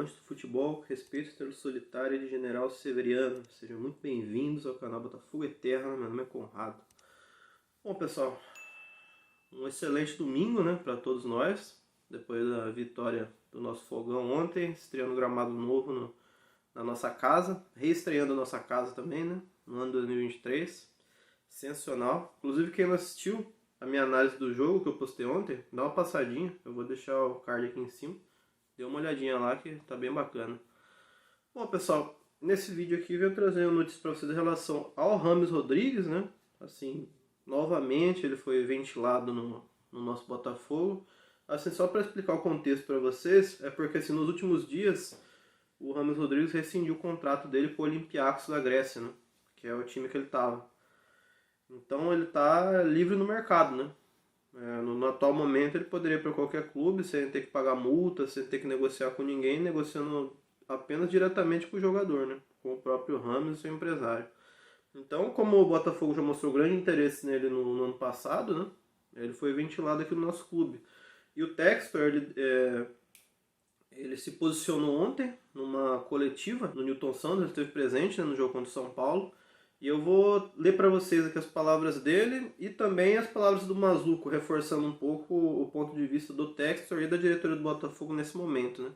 amantes do futebol, respeito a estrela solitária de General Severiano. Sejam muito bem-vindos ao canal Botafogo Eterno, meu nome é Conrado. Bom, pessoal, um excelente domingo, né, para todos nós, depois da vitória do nosso Fogão ontem, estreando gramado novo na nossa casa, reestreando a nossa casa também, né, no ano 2023. Sensacional. Inclusive, quem não assistiu a minha análise do jogo que eu postei ontem, dá uma passadinha, eu vou deixar o card aqui em cima. Dê uma olhadinha lá que tá bem bacana. Bom, pessoal, nesse vídeo aqui eu venho trazer uma notícia para vocês em relação ao Rames Rodrigues, né? Assim, novamente ele foi ventilado no nosso Botafogo. Assim, só para explicar o contexto para vocês, é porque assim, nos últimos dias o Rames Rodrigues rescindiu o contrato dele com o Olympiacos da Grécia, né? Que é o time que ele tava. Então ele tá livre no mercado, né? No atual momento ele poderia ir para qualquer clube sem ter que pagar multa, sem ter que negociar com ninguém, negociando apenas diretamente com o jogador, né? Com o próprio Rames e seu empresário. Então, como o Botafogo já mostrou grande interesse nele no ano passado, né? Ele foi ventilado aqui no nosso clube. E o Textor, ele se posicionou ontem numa coletiva no Newton Santos, ele esteve presente, né, no jogo contra o São Paulo. E eu vou ler para vocês aqui as palavras dele e também as palavras do Mazuco, reforçando um pouco o ponto de vista do Textor e da diretoria do Botafogo nesse momento, né?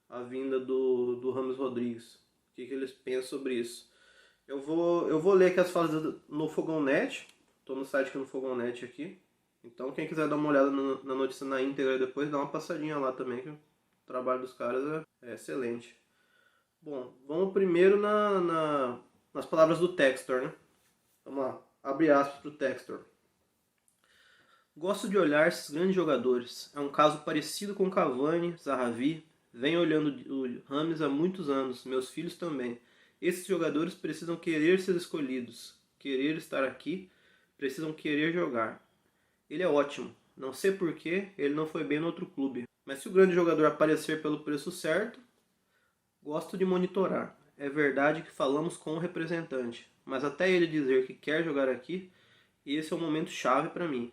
A vinda do Rames Rodrigues. O que eles pensam sobre isso. Eu vou ler aqui as falas no Fogão Net. Estou no site aqui no Fogão Net aqui. Então quem quiser dar uma olhada na notícia na íntegra depois, dá uma passadinha lá também, que o trabalho dos caras é excelente. Bom, vamos primeiro nas palavras do Textor, né? Vamos lá, abre aspas para o Textor. Gosto de olhar esses grandes jogadores. É um caso parecido com Cavani, Zahavi. Venho olhando o Rames há muitos anos, meus filhos também. Esses jogadores precisam querer ser escolhidos, querer estar aqui, precisam querer jogar. Ele é ótimo. Não sei porquê ele não foi bem no outro clube. Mas se o grande jogador aparecer pelo preço certo, gosto de monitorar. É verdade que falamos com o representante, mas até ele dizer que quer jogar aqui, esse é o momento chave para mim.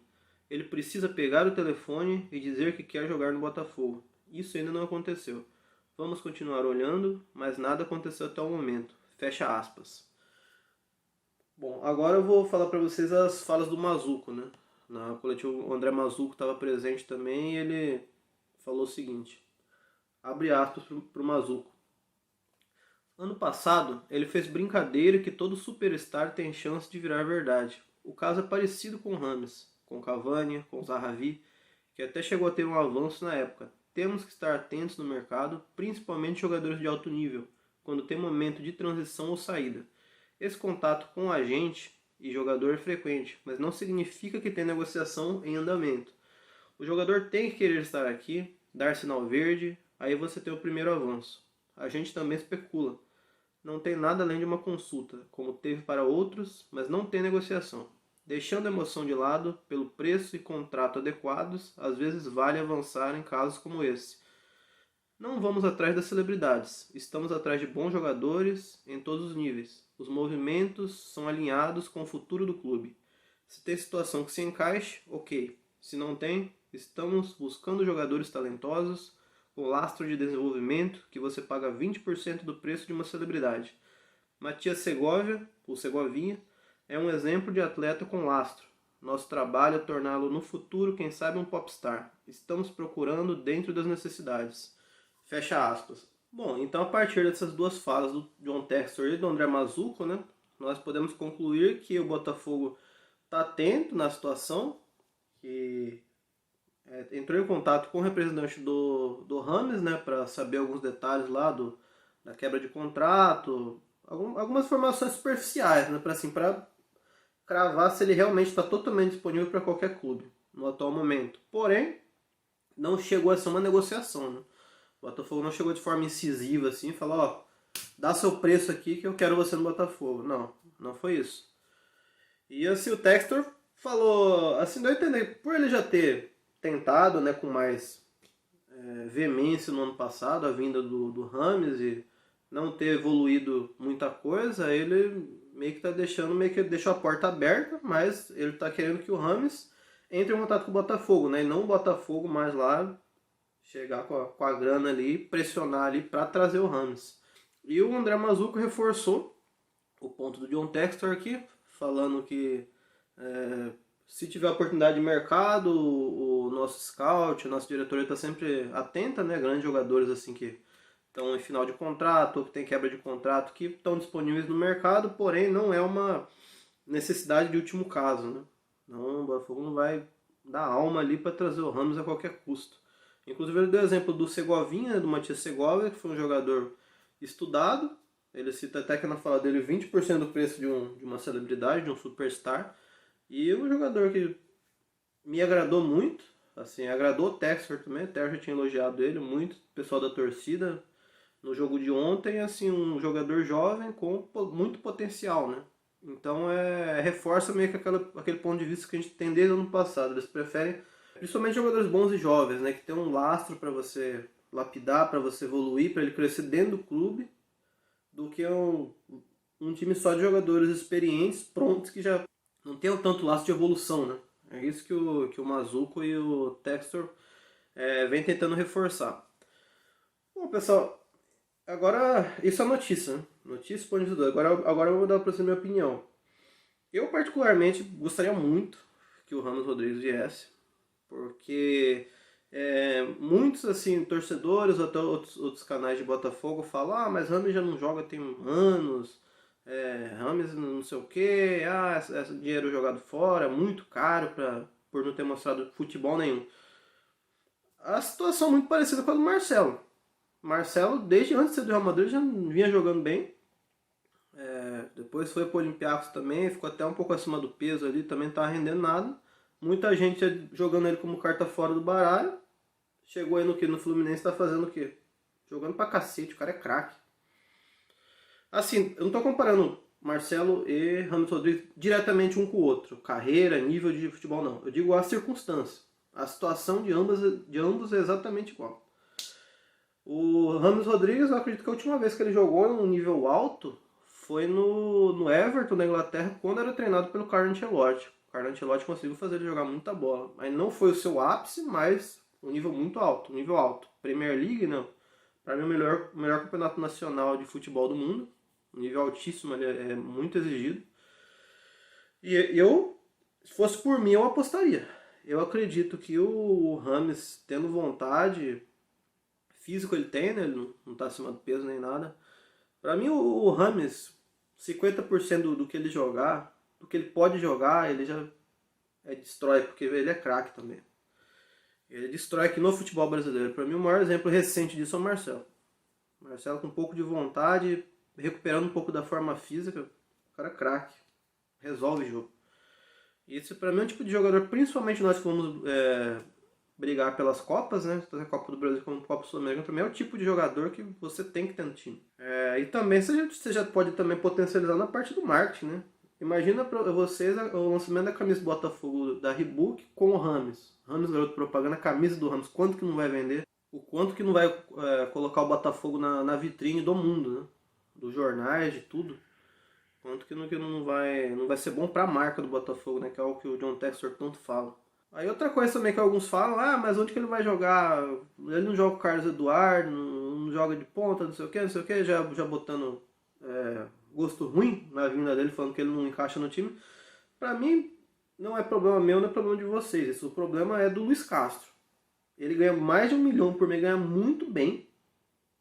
Ele precisa pegar o telefone e dizer que quer jogar no Botafogo. Isso ainda não aconteceu. Vamos continuar olhando, mas nada aconteceu até o momento. Fecha aspas. Bom, agora eu vou falar para vocês as falas do Mazuco, né? Na coletiva o André Mazuco estava presente também e ele falou o seguinte. Abre aspas para o Mazuco. Ano passado, ele fez brincadeira que todo superstar tem chance de virar verdade. O caso é parecido com o Rames, com Cavani, com Zahavi, que até chegou a ter um avanço na época. Temos que estar atentos no mercado, principalmente jogadores de alto nível, quando tem momento de transição ou saída. Esse contato com o agente e jogador é frequente, mas não significa que tem negociação em andamento. O jogador tem que querer estar aqui, dar sinal verde, aí você tem o primeiro avanço. A gente também especula. Não tem nada além de uma consulta, como teve para outros, mas não tem negociação. Deixando a emoção de lado, pelo preço e contrato adequados, às vezes vale avançar em casos como esse. Não vamos atrás das celebridades, estamos atrás de bons jogadores em todos os níveis. Os movimentos são alinhados com o futuro do clube. Se tem situação que se encaixe, ok. Se não tem, estamos buscando jogadores talentosos, com lastro de desenvolvimento, que você paga 20% do preço de uma celebridade. Matias Segovia, o Segovinha, é um exemplo de atleta com lastro. Nosso trabalho é torná-lo no futuro, quem sabe, um popstar. Estamos procurando dentro das necessidades. Fecha aspas. Bom, então a partir dessas duas falas do John Textor e do André Mazuco, né, nós podemos concluir que o Botafogo está atento na situação, que entrou em contato com o representante do Rames, né, para saber alguns detalhes lá da quebra de contrato, algumas informações superficiais, né, para cravar se ele realmente está totalmente disponível para qualquer clube no atual momento. Porém, não chegou a ser uma negociação, né? O Botafogo não chegou de forma incisiva assim, falou, ó, dá seu preço aqui que eu quero você no Botafogo. Não foi isso. E assim o Textor falou, assim, deu a entender, por ele já ter tentado, né, com mais veemência no ano passado, a vinda do Rames e não ter evoluído muita coisa, ele meio que deixou a porta aberta, mas ele está querendo que o Rames entre em contato com o Botafogo, né, e não o Botafogo mais lá chegar com a grana ali, pressionar ali para trazer o Rames. E o André Mazzucco reforçou o ponto do John Textor aqui, falando que se tiver oportunidade de mercado, o nosso scout, a nossa diretoria está sempre atenta, né? Grandes jogadores assim que estão em final de contrato ou que tem quebra de contrato, que estão disponíveis no mercado, porém não é uma necessidade de último caso, né? Não, o Botafogo não vai dar alma ali para trazer o Ramos a qualquer custo. Inclusive ele deu exemplo do Segovinha, do Matias Segovia, que foi um jogador estudado. Ele cita até que na fala dele 20% do preço de uma celebridade, de um superstar. E um jogador que me agradou muito, assim, agradou o Textor também, o Textor já tinha elogiado ele muito, o pessoal da torcida, no jogo de ontem, assim, um jogador jovem com muito potencial, né? Então reforça meio que aquele ponto de vista que a gente tem desde o ano passado. Eles preferem, principalmente jogadores bons e jovens, né? Que tem um lastro para você lapidar, para você evoluir, para ele crescer dentro do clube, do que um time só de jogadores experientes, prontos, que já não tem tanto lastro de evolução, né? É isso que o Mazzucco e o Textor vem tentando reforçar. Bom, pessoal, agora, isso é notícia, né? Notícia ponto de vista. Agora eu vou dar para você a minha opinião. Eu, particularmente, gostaria muito que o Ramos Rodrigues viesse, porque muitos, assim, torcedores ou até outros canais de Botafogo falam: ah, mas Rames já não joga tem anos, Rames não sei o que, esse dinheiro jogado fora, muito caro por não ter mostrado futebol nenhum. A situação é muito parecida com a do Marcelo. Marcelo, desde antes de ser do Real Madrid, já vinha jogando bem. Depois foi pro Olympiacos também, ficou até um pouco acima do peso ali, também não tava rendendo nada. Muita gente jogando ele como carta fora do baralho. Chegou aí no Fluminense, tá fazendo o quê? Jogando pra cacete, o cara é craque. Assim, eu não tô comparando Marcelo e Ramos Rodrigues diretamente um com o outro. Carreira, nível de futebol, não. Eu digo a circunstância. A situação de ambos é exatamente igual. O Ramos Rodrigues, eu acredito que a última vez que ele jogou em um nível alto foi no Everton, na Inglaterra, quando era treinado pelo Carlo Ancelotti. O Carlo Ancelotti conseguiu fazer ele jogar muita bola. Aí não foi o seu ápice, mas um nível muito alto, um nível alto. Premier League, não. Para mim, o melhor campeonato nacional de futebol do mundo. Um nível altíssimo, ele é muito exigido. E eu, se fosse por mim, eu apostaria. Eu acredito que o Rames, tendo vontade, físico ele tem, né? Ele não está acima do peso nem nada. Para mim, o Rames, 50% do que ele jogar, do que ele pode jogar, ele já destrói, porque ele é craque também. Ele destrói aqui no futebol brasileiro. Para mim, o maior exemplo recente disso é o Marcelo. Marcelo com um pouco de vontade, recuperando um pouco da forma física, o cara é craque, resolve jogo. E esse para mim é um tipo de jogador, principalmente nós que vamos brigar pelas Copas, né? Tanto a Copa do Brasil como a Copa Sul-Americana, também é o tipo de jogador que você tem que ter no time. E também você já pode também potencializar na parte do marketing, né? Imagina para vocês o lançamento da camisa do Botafogo da Reebok com o Rames. Rames, garoto propaganda, a camisa do Rames, quanto que não vai vender? O quanto que não vai colocar o Botafogo na vitrine do mundo, né? Dos jornais, de tudo. Quanto que não vai ser bom para a marca do Botafogo, né? Que é o que o John Textor tanto fala. Aí outra coisa também que alguns falam: ah, mas onde que ele vai jogar? Ele não joga com o Carlos Eduardo, não joga de ponta, não sei o que, já botando gosto ruim na vinda dele, falando que ele não encaixa no time. Pra mim, não é problema meu, não é problema de vocês. Esse, o problema é do Luiz Castro. Ele ganha mais de 1 milhão por mês, ganha muito bem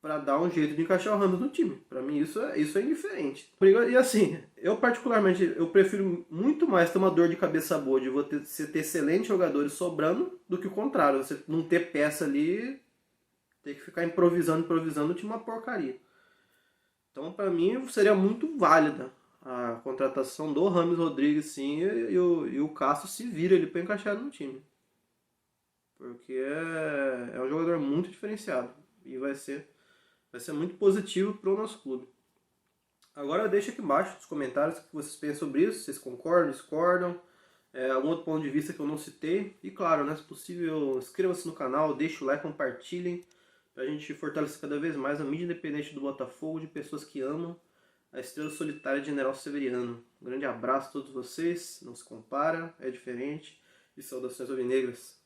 para dar um jeito de encaixar o Ramos no time. Para mim isso é indiferente. E assim, eu particularmente, eu prefiro muito mais ter uma dor de cabeça boa de você ter excelentes jogadores sobrando do que o contrário. Você não ter peça ali, ter que ficar improvisando, o time é uma porcaria. Então para mim seria muito válida a contratação do Rames Rodrigues, sim, e o Castro se vira ele para encaixar no time. Porque é um jogador muito diferenciado e vai ser muito positivo para o nosso clube. Agora deixa aqui embaixo nos comentários o que vocês pensam sobre isso, vocês concordam, discordam, algum outro ponto de vista que eu não citei. E claro, né, se possível, inscreva-se no canal, deixe o like, compartilhem, para a gente fortalecer cada vez mais a mídia independente do Botafogo, de pessoas que amam a estrela solitária de General Severiano. Um grande abraço a todos vocês, não se compara, é diferente, e saudações alvinegras.